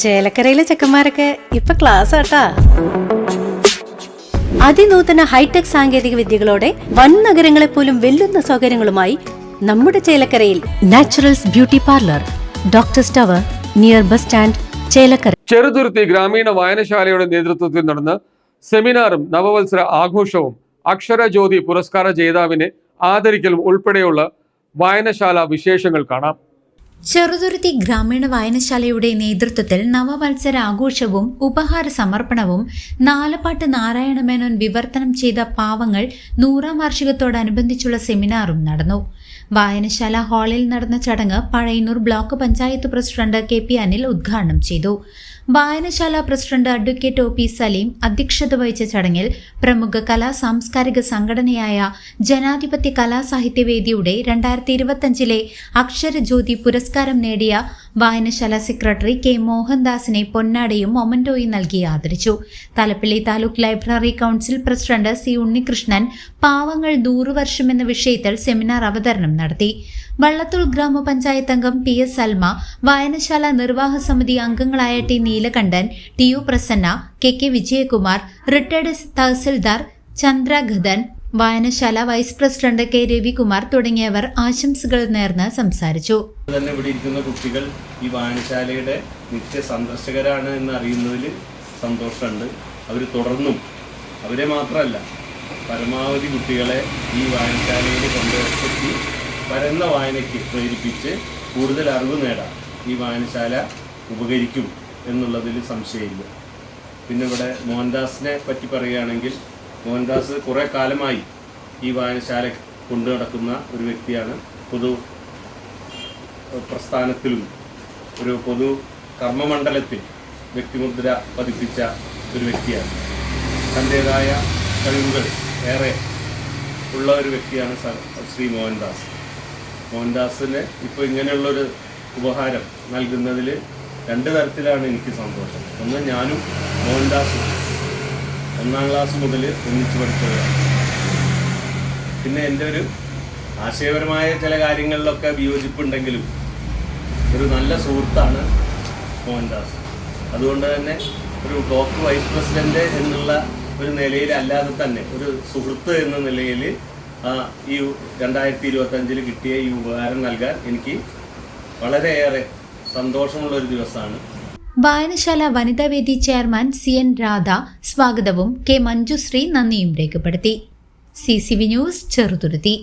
ചേലക്കരയിലെ ചെക്കന്മാരൊക്കെ ഇപ്പൊ ക്ലാസ് ആട്ടാ. അതിനൂതന ഹൈടെക് സാങ്കേതിക വിദ്യകളോടെ വൻ നഗരങ്ങളെ പോലും വെല്ലുന്ന സൗകര്യങ്ങളുമായി നമ്മുടെ ചേലക്കരയിൽ Naturals beauty parlour, doctors tower, near bus stand, Chelakkara. Cheruthuruthy ഗ്രാമീണ വായനശാലയുടെ നേതൃത്വത്തിൽ നടന്ന സെമിനാറും നവവത്സര ആഘോഷവും അക്ഷരജ്യോതി പുരസ്കാര ജേതാവിനെ ആദരിക്കലും ഉൾപ്പെടെയുള്ള വായനശാല വിശേഷങ്ങൾ കാണാം. ചെറുതുരുത്തി ഗ്രാമീണ വായനശാലയുടെ നേതൃത്വത്തിൽ നവവത്സര ആഘോഷവും ഉപഹാര സമർപ്പണവും നാലപ്പാട്ട് നാരായണ മേനോൻ വിവർത്തനം ചെയ്ത പാവങ്ങൾ 100ാം വാർഷികത്തോടനുബന്ധിച്ചുള്ള സെമിനാറും നടന്നു. വായനശാല ഹാളിൽ നടന്ന ചടങ്ങ് Pazhayannur block panchayat president KP Anil ഉദ്ഘാടനം ചെയ്തു. വായനശാല പ്രസിഡന്റ് അഡ്വക്കേറ്റ് OP സലീം അധ്യക്ഷത വഹിച്ച ചടങ്ങിൽ പ്രമുഖ കലാ സാംസ്കാരിക സംഘടനയായ ജനാധിപത്യ കലാസാഹിത്യവേദിയുടെ 2025 അക്ഷരജ്യോതി പുരസ്കാരം നേടിയ വായനശാല സെക്രട്ടറി K മോഹൻദാസിനെ പൊന്നാടയും മൊമന്റോയും നൽകി ആദരിച്ചു. Thalappilly taluk library council president C Unnikrishnan പാവങ്ങൾ 100 വർഷം എന്ന വിഷയത്തിൽ സെമിനാർ അവതരണം നടത്തി. വള്ളത്തോൾ ഗ്രാമപഞ്ചായത്ത് അംഗം PS സൽമ, വായനശാല നിർവാഹക സമിതി അംഗങ്ങളായ T Neelakandan, TU Prasanna, KK Vijayakumar, retired tahsildar Chandragadhan, വായനശാല വൈസ് പ്രസിഡന്റ് K രവികുമാർ തുടങ്ങിയവർ ആശംസകൾ നേർന്ന് സംസാരിച്ചു. തന്നെ ഇവിടെ ഇരിക്കുന്ന കുട്ടികൾ ഈ വായനശാലയുടെ നിത്യ സന്ദർശകരാണ് എന്ന് അറിയുന്നതിൽ സന്തോഷമുണ്ട്. അവർ തുടർന്നും, അവരെ മാത്രമല്ല പരമാവധി കുട്ടികളെ ഈ വായനശാലയിൽ കൊണ്ടുവരുത്തി പരന്ന വായനയ്ക്ക് പ്രേരിപ്പിച്ച് കൂടുതൽ അറിവ് നേടാൻ ഈ വായനശാല ഉപകരിക്കും എന്നുള്ളതിൽ സംശയമില്ല. പിന്നെ ഇവിടെ മോഹൻദാസിനെ പറ്റി പറയുകയാണെങ്കിൽ, മോഹൻദാസ് കുറേ കാലമായി ഈ വായനശാല കൊണ്ടു നടക്കുന്ന ഒരു വ്യക്തിയാണ്. പൊതു പ്രസ്ഥാനത്തിലും ഒരു പൊതു കർമ്മമണ്ഡലത്തിൽ വ്യക്തിമുദ്ര പതിപ്പിച്ച ഒരു വ്യക്തിയാണ്. തൻ്റേതായ കഴിവുകൾ ഏറെ ഉള്ള ഒരു വ്യക്തിയാണ് ശ്രീ മോഹൻദാസ്. മോഹൻദാസിന് ഇപ്പോൾ ഇങ്ങനെയുള്ളൊരു ഉപഹാരം നൽകുന്നതിൽ 2 തരത്തിലാണ് എനിക്ക് സന്തോഷം. ഒന്ന്, ഞാനും മോഹൻദാസും 1ാം ക്ലാസ് മുതൽ ഒന്നിച്ചു പഠിച്ചവരാണ്. പിന്നെ എൻ്റെ ഒരു ആശയപരമായ ചില കാര്യങ്ങളിലൊക്കെ വിയോജിപ്പുണ്ടെങ്കിലും ഒരു നല്ല സുഹൃത്താണ് മോഹൻദാസ്. അതുകൊണ്ട് തന്നെ ഒരു ബ്ലോക്ക് വൈസ് പ്രസിഡന്റ് എന്നുള്ള ഒരു നിലയിലല്ലാതെ തന്നെ ഒരു സുഹൃത്ത് എന്ന നിലയിൽ ഈ 2025 കിട്ടിയ ഈ ഉപഹാരം നൽകാൻ എനിക്ക് വളരെയേറെ സന്തോഷമുള്ള ഒരു ദിവസമാണ്. വായനശാല വനിതാവേദി ചെയർമാൻ CN രാധ സ്വാഗതവും K മഞ്ജുശ്രീ നന്ദിയും രേഖപ്പെടുത്തി. CCV news, Cheruthuruthy.